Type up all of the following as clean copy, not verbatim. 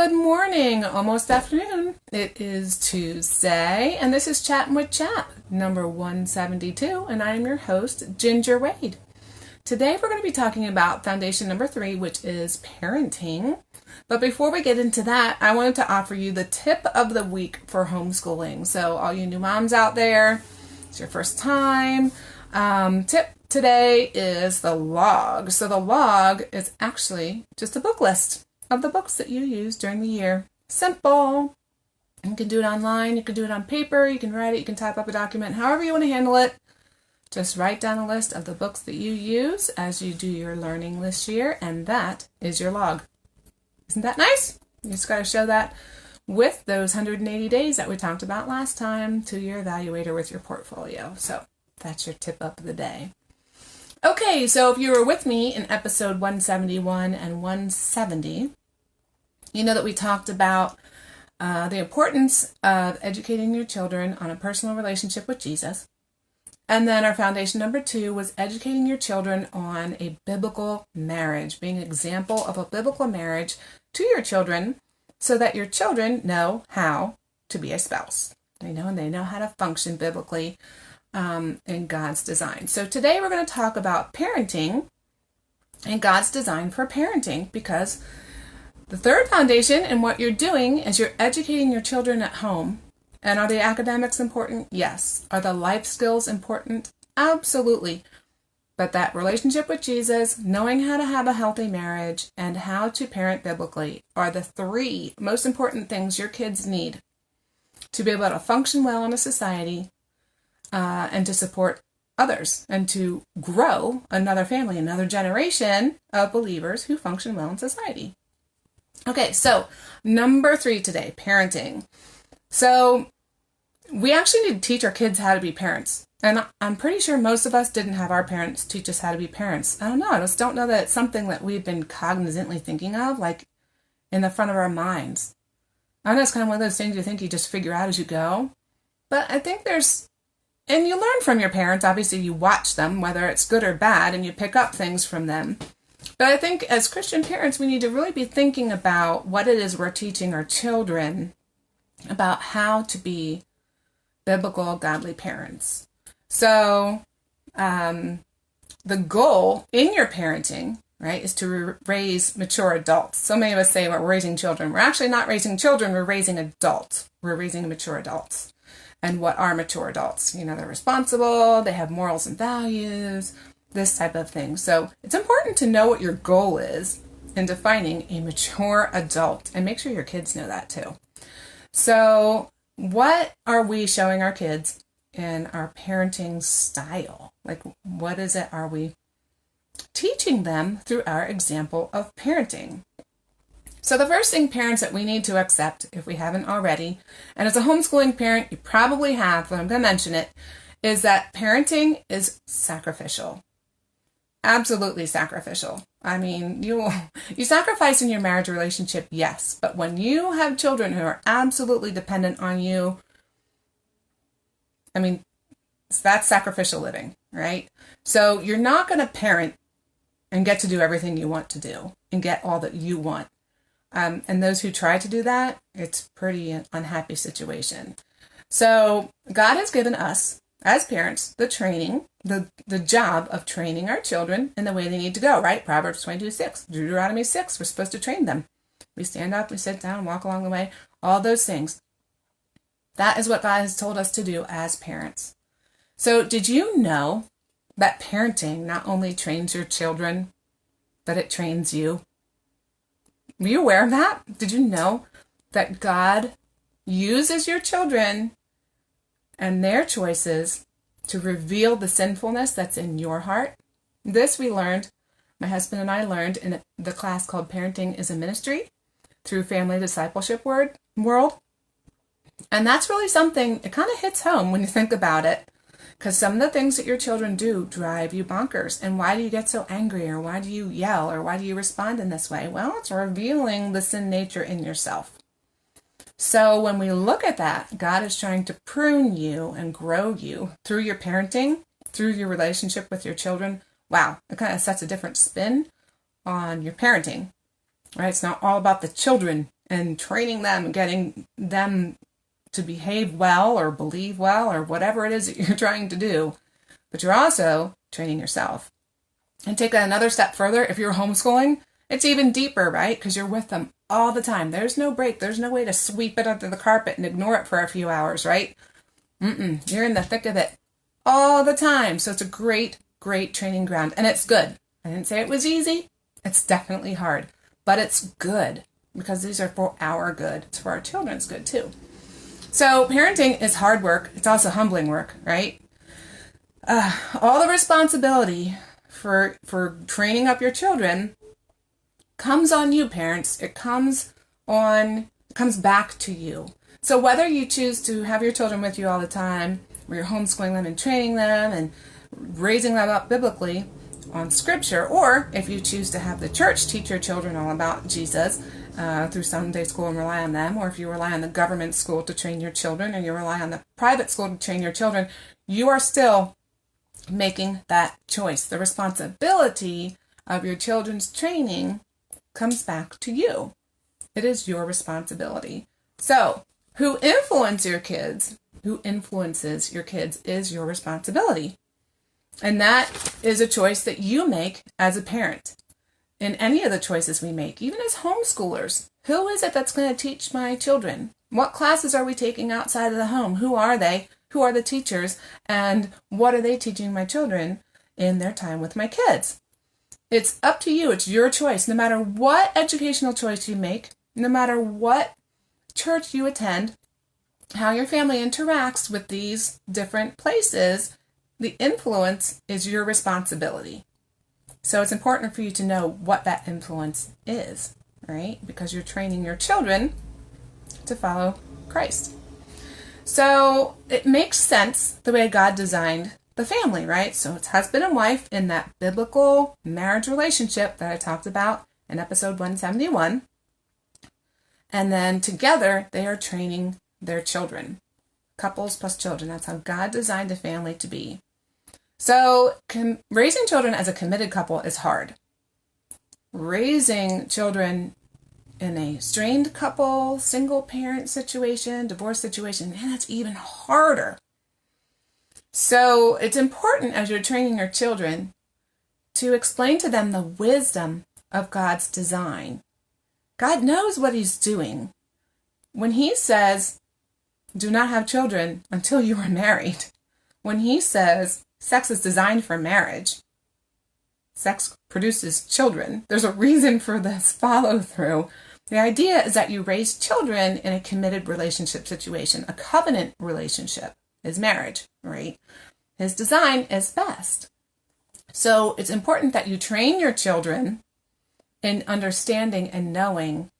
Good morning, almost afternoon. It is Tuesday, and this is Chattin with CHAP, number 172, and I am your host, Ginger Wade. Today we're going to be talking about foundation number 3, which is parenting. But before we get into that, I wanted to offer you the tip of the week for homeschooling. So all you new moms out there, it's your first time. Tip today is the log. So the log is actually just a book list of the books that you use during the year. Simple. You can do it online, you can do it on paper, you can write it, you can type up a document, however you want to handle it. Just write down a list of the books that you use as you do your learning this year, and that is your log. Isn't that nice? You just got to show that with those 180 days that we talked about last time to your evaluator with your portfolio. So that's your tip of the day. Okay, so if you were with me in episode 171 and 170, you know that we talked about the importance of educating your children on a personal relationship with Jesus. And then our foundation number 2 was educating your children on a biblical marriage, being an example of a biblical marriage to your children so that your children know how to be a spouse. And they know how to function biblically in God's design. So today we're going to talk about parenting and God's design for parenting, because the third foundation in what you're doing is you're educating your children at home. And are the academics important? Yes. Are the life skills important? Absolutely. But that relationship with Jesus, knowing how to have a healthy marriage, and how to parent biblically are the 3 most important things your kids need to be able to function well in a society, and to support others, and to grow another family, another generation of believers who function well in society. Okay, so number 3 today, parenting. So we actually need to teach our kids how to be parents. And I'm pretty sure most of us didn't have our parents teach us how to be parents. I don't know. I just don't know that it's something that we've been cognizantly thinking of, like in the front of our minds. I know it's kind of one of those things you think you just figure out as you go. But I think and you learn from your parents. Obviously, you watch them, whether it's good or bad, and you pick up things from them. But I think as Christian parents, we need to really be thinking about what it is we're teaching our children about how to be biblical, godly parents. So the goal in your parenting, right, is to raise mature adults. So many of us say we're raising children. We're actually not raising children. We're raising adults. We're raising mature adults. And what are mature adults? They're responsible. They have morals and values, this type of thing. So it's important to know what your goal is in defining a mature adult, and make sure your kids know that too. So what are we showing our kids in our parenting style? Like, what is it are we teaching them through our example of parenting? So the first thing, parents, that we need to accept, if we haven't already, and as a homeschooling parent, you probably have, but I'm going to mention it, is that parenting is sacrificial. Absolutely sacrificial. I mean, you sacrifice in your marriage relationship, yes, but when you have children who are absolutely dependent on you, I mean, that's sacrificial living, right? So you're not going to parent and get to do everything you want to do and get all that you want. And those who try to do that, it's pretty unhappy situation. So God has given us, as parents, the training, the job of training our children in the way they need to go, right? Proverbs 22:6, Deuteronomy 6, we're supposed to train them. We stand up, we sit down, walk along the way, all those things. That is what God has told us to do as parents. So did you know that parenting not only trains your children, but it trains you? Were you aware of that? Did you know that God uses your children and their choices to reveal the sinfulness that's in your heart? This we learned, my husband and I learned in the class called Parenting is a Ministry through Family Discipleship World. And that's really something, it kind of hits home when you think about it, because some of the things that your children do drive you bonkers. And why do you get so angry, or why do you yell, or why do you respond in this way? Well, it's revealing the sin nature in yourself. So when we look at that, God is trying to prune you and grow you through your parenting, through your relationship with your children. Wow, it kind of sets a different spin on your parenting, right? It's not all about the children and training them, getting them to behave well or believe well or whatever it is that you're trying to do. But you're also training yourself. And take that another step further. If you're homeschooling, it's even deeper, right? Because you're with them all the time. There's no break. There's no way to sweep it under the carpet and ignore it for a few hours, right? You're in the thick of it all the time. So it's a great, great training ground. And it's good. I didn't say it was easy. It's definitely hard. But it's good because these are for our good. It's for our children's good too. So parenting is hard work. It's also humbling work, right? All the responsibility for training up your children comes on you, parents. It comes back to you. So whether you choose to have your children with you all the time, or you're homeschooling them and training them and raising them up biblically on scripture, or if you choose to have the church teach your children all about Jesus through Sunday school and rely on them, or if you rely on the government school to train your children, or you rely on the private school to train your children, you are still making that choice. The responsibility of your children's training comes back to you. It is your responsibility. So, who influences your kids is your responsibility. And that is a choice that you make as a parent. In any of the choices we make, even as homeschoolers, who is it that's going to teach my children? What classes are we taking outside of the home? Who are they? Who are the teachers? And what are they teaching my children in their time with my kids? It's up to you. It's your choice. No matter what educational choice you make, no matter what church you attend, how your family interacts with these different places, the influence is your responsibility. So it's important for you to know what that influence is, right? Because you're training your children to follow Christ. So it makes sense the way God designed the family, right? So it's husband and wife in that biblical marriage relationship that I talked about in episode 171. And then together they are training their children. Couples plus children. That's how God designed a family to be. So raising children as a committed couple is hard. Raising children in a strained couple, single parent situation, divorce situation, man, that's even harder. So it's important as you're training your children to explain to them the wisdom of God's design. God knows what he's doing. When he says, do not have children until you are married, when he says sex is designed for marriage, sex produces children, there's a reason for this follow through. The idea is that you raise children in a committed relationship situation. A covenant relationship is marriage, right? His design is best. So it's important that you train your children in understanding and knowing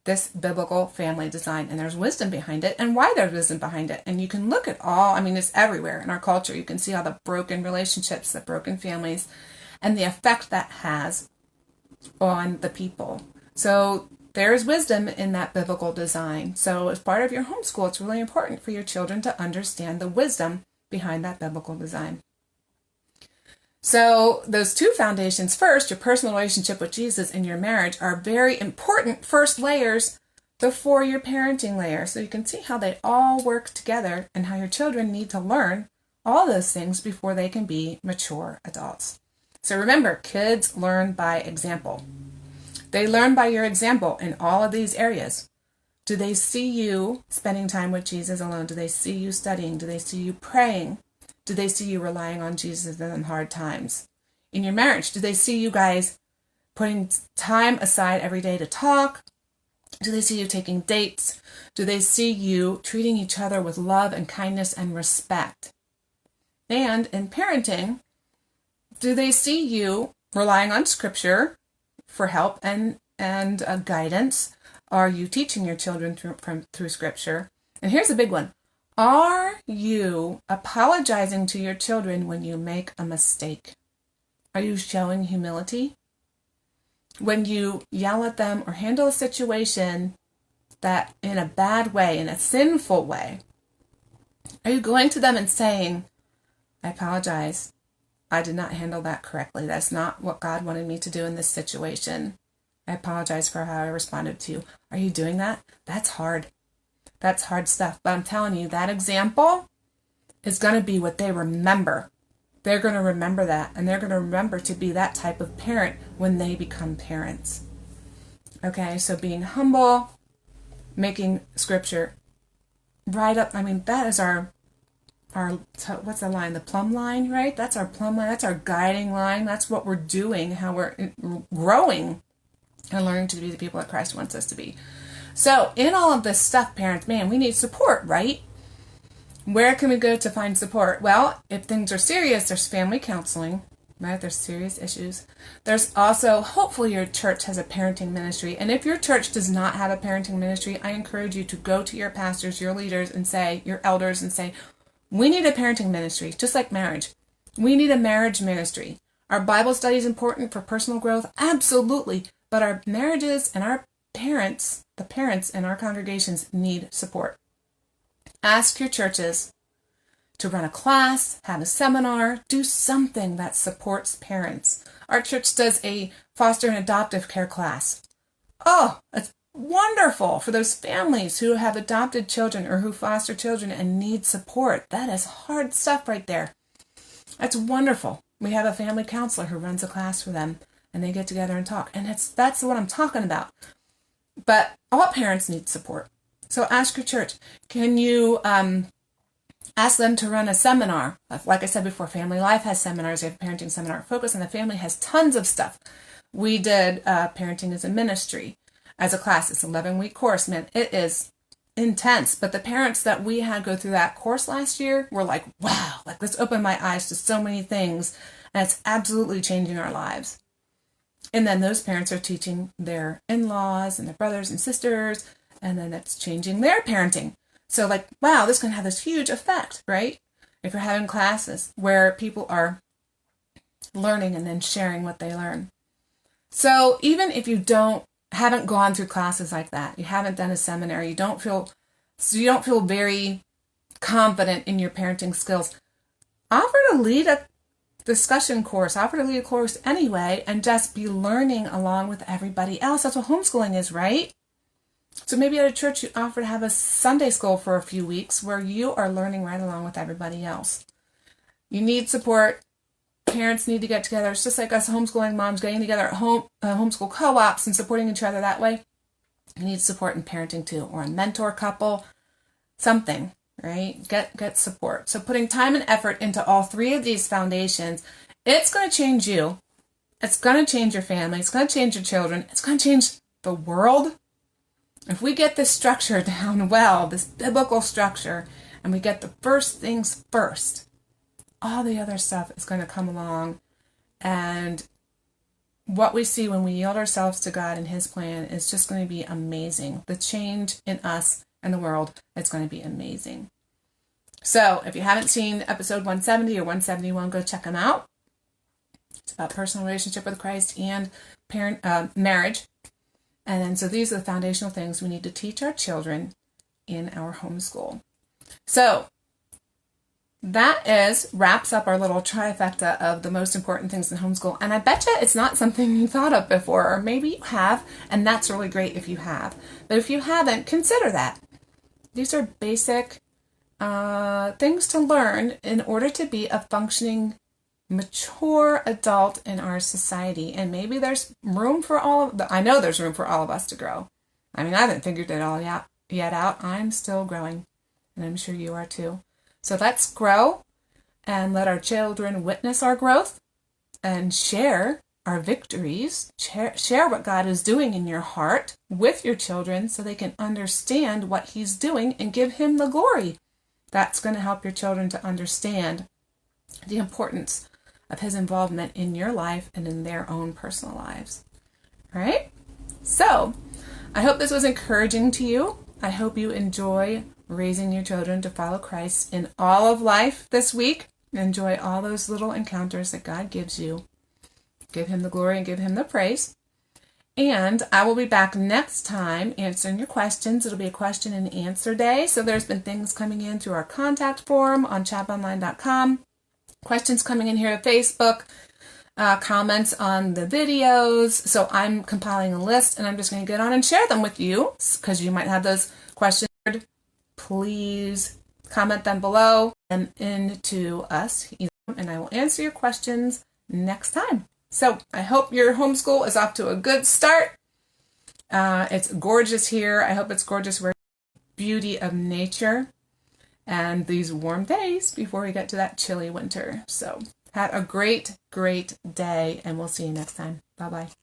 this biblical family design. And there's wisdom behind it and why there's wisdom behind it. And you can look at it's everywhere in our culture. You can see all the broken relationships, the broken families, and the effect that has on the people. So there is wisdom in that biblical design. So as part of your homeschool, it's really important for your children to understand the wisdom behind that biblical design. So those two foundations, first, your personal relationship with Jesus and your marriage are very important first layers before your parenting layer. So you can see how they all work together and how your children need to learn all those things before they can be mature adults. So remember, kids learn by example. They learn by your example in all of these areas. Do they see you spending time with Jesus alone? Do they see you studying? Do they see you praying? Do they see you relying on Jesus in hard times? In your marriage, do they see you guys putting time aside every day to talk? Do they see you taking dates? Do they see you treating each other with love and kindness and respect? And in parenting, do they see you relying on Scripture for help and guidance? Are you teaching your children through Scripture? And here's a big one. Are you apologizing to your children when you make a mistake? Are you showing humility? When you yell at them or handle a situation that in a bad way, in a sinful way, are you going to them and saying, I apologize. I did not handle that correctly. That's not what God wanted me to do in this situation. I apologize for how I responded to you. Are you doing that? That's hard. That's hard stuff. But I'm telling you, that example is going to be what they remember. They're going to remember that, and they're going to remember to be that type of parent when they become parents. Okay, so being humble, making scripture right up. I mean, that is our what's the line? The plumb line, right? That's our plumb line. That's our guiding line. That's what we're doing, how we're growing and learning to be the people that Christ wants us to be. So in all of this stuff, parents, man, we need support, right? Where can we go to find support? Well, if things are serious, there's family counseling, right? There's serious issues. There's also, hopefully your church has a parenting ministry. And if your church does not have a parenting ministry, I encourage you to go to your pastors, your leaders, and say, your elders, and say, we need a parenting ministry, just like marriage. We need a marriage ministry. Our Bible study is important for personal growth, absolutely. But our marriages and our parents, the parents in our congregations need support. Ask your churches to run a class, have a seminar, do something that supports parents. Our church does a foster and adoptive care class. Oh, it's wonderful for those families who have adopted children or who foster children and need support. That is hard stuff right there. That's wonderful. We have a family counselor who runs a class for them, and they get together and talk. And that's what I'm talking about. But all parents need support. So ask your church, can you ask them to run a seminar? Like I said before, Family Life has seminars. They have a parenting seminar. Focus on the Family has tons of stuff. We did Parenting as a Ministry as a class. It's an 11-week course. Man, it is intense. But the parents that we had go through that course last year were like, wow, like this opened my eyes to so many things. And it's absolutely changing our lives. And then those parents are teaching their in-laws and their brothers and sisters, and then it's changing their parenting. So like, wow, this can have this huge effect, right? If you're having classes where people are learning and then sharing what they learn. So even if you haven't gone through classes like that, you haven't done a seminary, you don't feel very confident in your parenting skills, offer to lead a discussion course, offer to lead a course anyway, and just be learning along with everybody else. That's what homeschooling is, right? So maybe at a church you offer to have a Sunday school for a few weeks where you are learning right along with everybody else. You need support. Parents need to get together. It's just like us homeschooling moms getting together at homeschool co-ops and supporting each other that way. You need support in parenting too, or a mentor couple, something, right? Get support. So putting time and effort into all three of these foundations, it's going to change you. It's going to change your family. It's going to change your children. It's going to change the world. If we get this structure down well, this biblical structure, and we get the first things first, all the other stuff is going to come along. And what we see when we yield ourselves to God and His plan is just going to be amazing. The change in us and the world, it's going to be amazing. So if you haven't seen episode 170 or 171, go check them out. It's about personal relationship with Christ and marriage. And then, so these are the foundational things we need to teach our children in our homeschool. So that wraps up our little trifecta of the most important things in homeschool. And I bet you it's not something you thought of before, or maybe you have, and that's really great if you have. But if you haven't, consider that. These are basic things to learn in order to be a functioning, mature adult in our society. And maybe there's room for I know there's room for all of us to grow. I mean, I haven't figured it all yet out. I'm still growing, and I'm sure you are too. So let's grow and let our children witness our growth and share our victories. Share what God is doing in your heart with your children so they can understand what He's doing and give Him the glory. That's going to help your children to understand the importance of His involvement in your life and in their own personal lives. All right? So, I hope this was encouraging to you. I hope you enjoy raising your children to follow Christ in all of life this week. Enjoy all those little encounters that God gives you. Give Him the glory and give Him the praise. And I will be back next time answering your questions. It'll be a question and answer day. So there's been things coming in through our contact form on chaponline.com. Questions coming in here to Facebook. comments on the videos. So I'm compiling a list and I'm just going to get on and share them with you because you might have those questions. Please comment them below and into us, and I will answer your questions next time. So I hope your homeschool is off to a good start. It's gorgeous here. I hope it's gorgeous where beauty of nature and these warm days before we get to that chilly winter. So have a great, great day, and we'll see you next time. Bye-bye.